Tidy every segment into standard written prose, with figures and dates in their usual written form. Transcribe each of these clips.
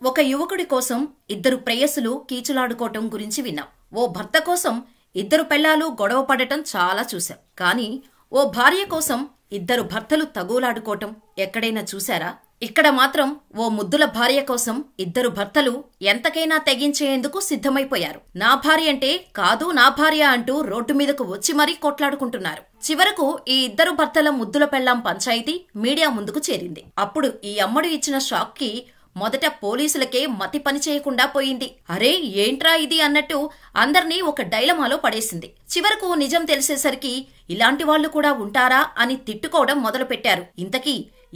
ఒక యువకుడి కోసం ఇద్దరు ప్రేయసులు కీచులాడుకోవటం గురించి విన్నాం. ఓ భర్త కోసం ఇద్దరు పెళ్లాలు గొడవ పడటం చాలా చూశాం. కానీ ఓ భార్య కోసం ఇద్దరు భర్తలు తగులాడుకోవటం ఎక్కడైనా చూశారా? ఇక్కడ మాత్రం ఓ ముద్దుల భార్య కోసం ఇద్దరు భర్తలు ఎంతకైనా తెగించేందుకు సిద్ధమైపోయారు. నా భార్య అంటే కాదు, నా భార్య అంటూ రోడ్డు మీదకు వచ్చి మరీ కొట్లాడుకుంటున్నారు. చివరకు ఈ ఇద్దరు భర్తల ముద్దుల పెళ్లాం పంచాయితీ మీడియా ముందుకు చేరింది. అప్పుడు ఈ అమ్మడు ఇచ్చిన షాక్ కి మొదట పోలీసులకే మతి పని చేయకుండా పోయింది. అరే ఏంట్రా ఇది అన్నట్టు అందర్నీ ఒక డైలమాలో పడేసింది. చివరకు నిజం తెలిసేసరికి ఇలాంటి వాళ్లు కూడా ఉంటారా అని తిట్టుకోవడం మొదలుపెట్టారు. ఇంతకీ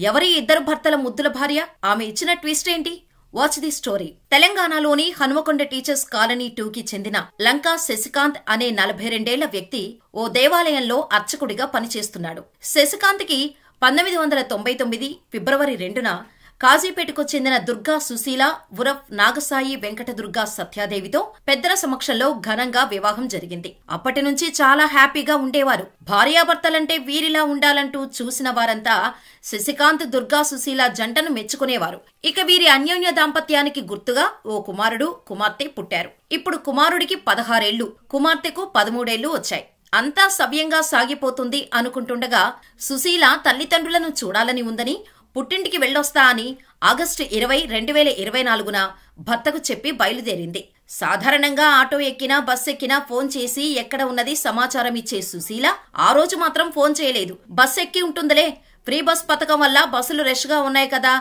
ఎవరి ఇద్దరు భర్తల ముద్దుల భార్య? ఆమె ఇచ్చిన ట్విస్ట్ ఏంటి? Watch the story. తెలంగాణలోని హనుమకొండ టీచర్స్ కాలనీ 2కి చెందిన లంకా శశికాంత్ అనే 42 వ్యక్తి ఓ దేవాలయంలో అర్చకుడిగా పనిచేస్తున్నాడు. శశికాంత్కి 1999 ఫిబ్రవరి 2న కాజీపేటకు చెందిన దుర్గా సుశీల ఉరఫ్ నాగసాయి వెంకట దుర్గా సత్యాదేవితో పెద్దల సమక్షంలో ఘనంగా వివాహం జరిగింది. అప్పటి నుంచి చాలా హ్యాపీగా ఉండేవారు. భార్యాభర్తలంటే వీరిలా ఉండాలంటూ చూసిన వారంతా శశికాంత్ దుర్గా సుశీల జంటను మెచ్చుకునేవారు. ఇక వీరి అన్యోన్య దాంపత్యానికి గుర్తుగా ఓ కుమారుడు కుమార్తె పుట్టారు. ఇప్పుడు కుమారుడికి 16 ఏళ్లు, కుమార్తెకు 13 ఏళ్లు వచ్చాయి. అంతా సవ్యంగా సాగిపోతుంది అనుకుంటుండగా సుశీల తల్లిదండ్రులను చూడాలని ఉందని పుట్టింటికి వెళ్ళొస్తా అని ఆగస్టు 20, 2024న భర్తకు చెప్పి బయలుదేరింది. సాధారణంగా ఆటో ఎక్కినా బస్ ఎక్కినా ఫోన్ చేసి ఎక్కడ ఉన్నది సమాచారం ఇచ్చే సుశీల ఆ రోజు మాత్రం ఫోన్ చేయలేదు. బస్ ఎక్కి ఉంటుందిలే, ఫ్రీ బస్ పథకం వల్ల బస్సులు రష్ గా ఉన్నాయి కదా,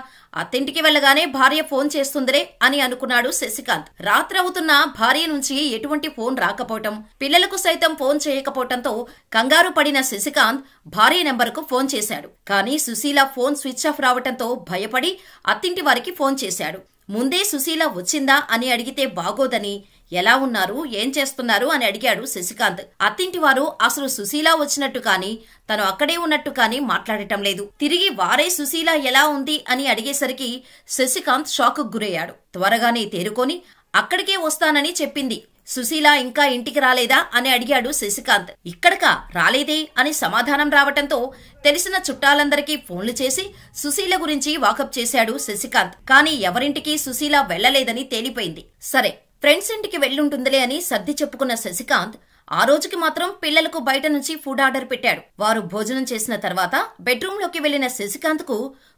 అత్తింటికి వెళ్లగానే భార్య ఫోన్ చేస్తుందిలే అని అనుకున్నాడు శశికాంత్. రాత్రవుతున్న భార్య నుంచి ఎటువంటి ఫోన్ రాకపోవటం, పిల్లలకు సైతం ఫోన్ చేయకపోవటంతో కంగారు పడిన శశికాంత్ భార్య నెంబర్కు ఫోన్ చేశాడు. కానీ సుశీల ఫోన్ స్విచ్ ఆఫ్ రావటంతో భయపడి అత్తింటి వారికి ఫోన్ చేశాడు. ముందే సుశీల వచ్చిందా అని అడిగితే బాగోదని, ఎలా ఉన్నారు, ఏం చేస్తున్నారు అని అడిగాడు శశికాంత్. అత్తింటి వారు అసలు సుశీల వచ్చినట్టు కానీ తను అక్కడే ఉన్నట్టు కానీ మాట్లాడటం లేదు. తిరిగి వారే సుశీల ఎలా ఉంది అని అడిగేసరికి శశికాంత్ షాక్ గురయ్యాడు. త్వరగానే తేరుకొని అక్కడికే వస్తానని చెప్పింది. సుశీల ఇంకా ఇంటికి రాలేదా అని అడిగాడు శశికాంత్. ఇక్కడకా రాలేదే అని సమాధానం రావటంతో తెలిసిన చుట్టాలందరికీ ఫోన్లు చేసి సుశీల గురించి వాకప్ చేశాడు శశికాంత్. కానీ ఎవరింటికి సుశీల వెళ్లలేదని తేలిపోయింది. సరే, ఫ్రెండ్స్ ఇంటికి వెళ్లుంటుందిలే అని సర్ది చెప్పుకున్న శశికాంత్ ఆ రోజుకి మాత్రం పిల్లలకు బయట నుంచి ఫుడ్ ఆర్డర్ పెట్టాడు. వారు భోజనం చేసిన తర్వాత బెడ్రూమ్ లోకి వెళ్లిన శశికాంత్ కు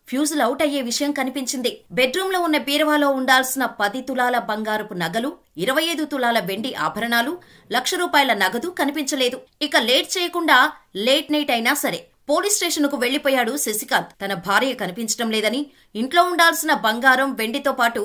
ఫ్యూజులు అవుట్ అయ్యే విషయం కనిపించింది. బెడ్రూమ్ లో ఉన్న బీరువాలో ఉండాల్సిన 10 తులాల బంగారపు నగలు, 25 తులాల వెండి ఆభరణాలు, ₹1,00,000 నగదు కనిపించలేదు. ఇక లేట్ చేయకుండా లేట్ నైట్ అయినా సరే పోలీస్ స్టేషన్ కు వెళ్లిపోయాడు శశికాంత్. తన భార్య కనిపించటం లేదని, ఇంట్లో ఉండాల్సిన బంగారం వెండితో పాటు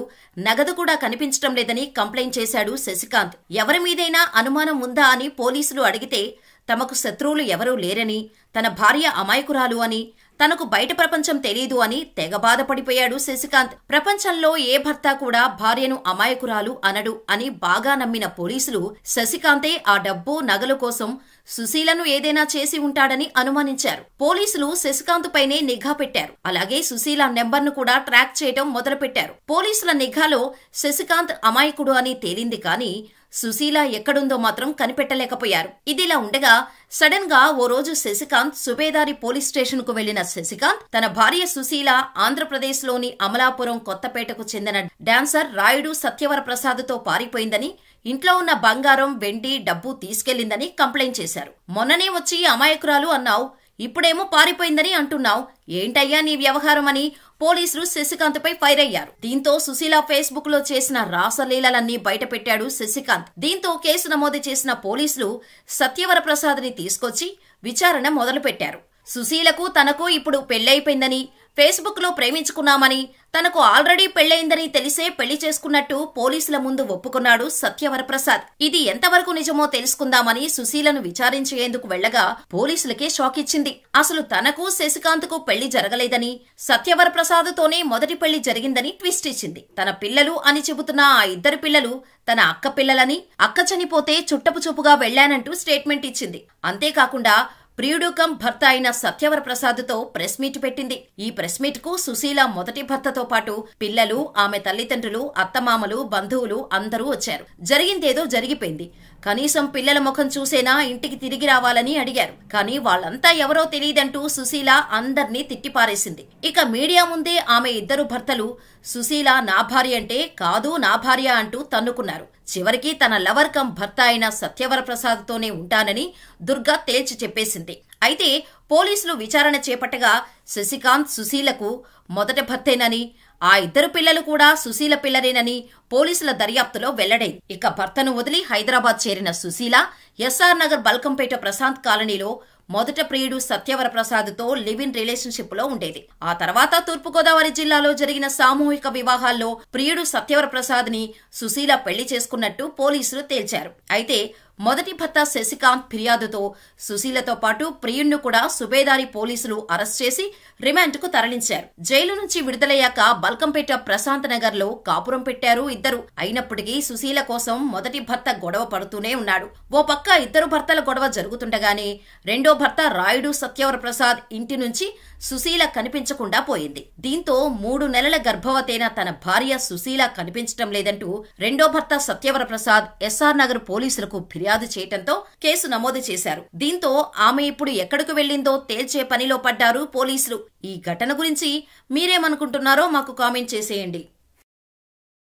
నగదు కూడా కనిపించటం లేదని కంప్లైంట్ చేశాడు శశికాంత్. ఎవరి మీదైనా అనుమానం ఉందా అని పోలీసులు అడిగితే తమకు శత్రువులు ఎవరూ లేరని, తన భార్య అమాయకురాలు అని, తనకు బయట ప్రపంచం తెలీదు అని తెగ బాధపడిపోయాడు శశికాంత్. ప్రపంచంలో ఏ భర్త కూడా భార్యను అమాయకురాలు అనడు అని బాగా నమ్మిన పోలీసులు శశికాంతే ఆ డబ్బు నగలు కోసం సుశీలను ఏదైనా చేసి ఉంటాడని అనుమానించారు. పోలీసులు శశికాంత్ పైనే నిఘా పెట్టారు. అలాగే సుశీల నెంబర్ను కూడా ట్రాక్ చేయడం మొదలుపెట్టారు. పోలీసుల నిఘాలో శశికాంత్ అమాయకుడు అని తేలింది కానీ సుశీల ఎక్కడుందో మాత్రం కనిపెట్టలేకపోయారు. ఇదిలా ఉండగా సడన్ గా ఓ రోజు శశికాంత్ సుబేదారి పోలీస్ స్టేషన్ కు వెళ్లిన శశికాంత్ తన భార్య సుశీల ఆంధ్రప్రదేశ్ లోని అమలాపురం కొత్తపేటకు చెందిన డాన్సర్ రాయుడు సత్యవర ప్రసాద్ తో పారిపోయిందని, ఇంట్లో ఉన్న బంగారం వెండి డబ్బు తీసుకెళ్లిందని కంప్లైంట్ చేశారు. మొన్ననే వచ్చి అమాయకురాలు అన్నావు, ఇప్పుడేమో పారిపోయిందని అంటున్నావు, ఏంటయ్యా నీ వ్యవహారం అని పోలీసులు శశికాంత్ పై ఫైర్ అయ్యారు. దీంతో సుశీల ఫేస్బుక్ లో చేసిన రాసలీలలన్నీ బయటపెట్టాడు శశికాంత్. దీంతో కేసు నమోదు చేసిన పోలీసులు సత్యవర ప్రసాద్ ని తీసుకొచ్చి విచారణ మొదలుపెట్టారు. సుశీలకు తనకు ఇప్పుడు పెళ్లైపోయిందని, ఫేస్బుక్ లో ప్రేమించుకున్నామని, తనకు ఆల్రెడీ పెళ్లయిందని తెలిసే పెళ్లి చేసుకున్నట్టు పోలీసుల ముందు ఒప్పుకున్నాడు సత్యవర ప్రసాద్. ఇది ఎంతవరకు నిజమో తెలుసుకుందామని సుశీలను విచారించేందుకు వెళ్లగా పోలీసులకే షాక్ ఇచ్చింది. అసలు తనకు శశికాంత్ కు పెళ్లి జరగలేదని, సత్యవర ప్రసాద్ తోనే మొదటి పెళ్లి జరిగిందని ట్విస్ట్ ఇచ్చింది. తన పిల్లలు అని చెబుతున్న ఆ ఇద్దరు పిల్లలు తన అక్క పిల్లలని, అక్క చనిపోతే చుట్టపు చూపుగా వెళ్లానంటూ స్టేట్మెంట్ ఇచ్చింది. అంతేకాకుండా ప్రియుడు కమ్ భర్త అయిన సత్యవర ప్రసాద్తో ప్రెస్ మీట్ పెట్టింది. ఈ ప్రెస్ మీట్ కు సుశీల మొదటి భర్తతో పాటు పిల్లలు, ఆమె తల్లిదండ్రులు, అత్తమామలు, బంధువులు అందరూ వచ్చారు. జరిగిందేదో జరిగిపోయింది. కనీసం పిల్లల ముఖం చూసేనా ఇంటికి తిరిగి రావాలని అడిగారు. కానీ వాళ్ళంతా ఎవరో తెలియదంటూ సుశీల అందర్నీ తిట్టిపారేసింది. ఇక మీడియా ముందే ఆమె ఇద్దరు భర్తలు సుశీల నా భార్య అంటే కాదు నా భార్య అంటూ తన్నుకున్నారు. చివరికి తన లవర్ కమ్ భర్త అయిన సత్యవర ప్రసాద్తోనే ఉంటానని దుర్గా తేల్చి చెప్పేసింది. అయితే పోలీసులు విచారణ చేపట్టగా శశికాంత్ సుశీలకు మొదటి భర్తేనని, ఆ ఇద్దరు పిల్లలు కూడా సుశీల పిల్లరేనని పోలీసుల దర్యాప్తులో వెల్లడైంది. ఇక భర్తను వదిలి హైదరాబాద్ చేరిన సుశీల ఎస్ఆర్ నగర్ బల్కంపేట ప్రశాంత్ కాలనీలో మొదట ప్రియుడు సత్యవర ప్రసాద్తో లివ్ ఇన్ రిలేషన్షిప్ లో ఉండేది. ఆ తర్వాత తూర్పుగోదావరి జిల్లాలో జరిగిన సామూహిక వివాహాల్లో ప్రియుడు సత్యవర ప్రసాద్ ని సుశీల పెళ్లి చేసుకున్నట్టు పోలీసులు తేల్చారు. అయితే మొదటి భర్త శశికాంత్ ఫిర్యాదుతో సుశీలతో పాటు ప్రియుణ్ణి కూడా సుబేదారి పోలీసులు అరెస్ట్ చేసి రిమాండ్ కు తరలించారు. జైలు నుంచి విడుదలయ్యాక బల్కంపేట ప్రశాంత్ నగర్ లో కాపురం పెట్టారు ఇద్దరు. అయినప్పటికీ సుశీల కోసం మొదటి భర్త గొడవ పడుతూనే ఉన్నాడు. ఓ పక్క ఇద్దరు భర్తల గొడవ జరుగుతుండగానే రెండో భర్త రాయుడు సత్యవర ప్రసాద్ ఇంటి నుంచి సుశీల కనిపించకుండా పోయింది. దీంతో 3 నెలల గర్భవతైన తన భార్య సుశీల కనిపించటం లేదంటూ రెండో భర్త సత్యవర ప్రసాద్ ఎస్ఆర్ నగర్ పోలీసులకు ఫిర్యాదు చేయటంతో కేసు నమోదు చేశారు. దీంతో ఆమె ఇప్పుడు ఎక్కడికి వెళ్లిందో తేల్చే పనిలో పడ్డారు పోలీసులు. ఈ ఘటన గురించి మీరేమనుకుంటున్నారో మాకు కామెంట్ చేసేయండి.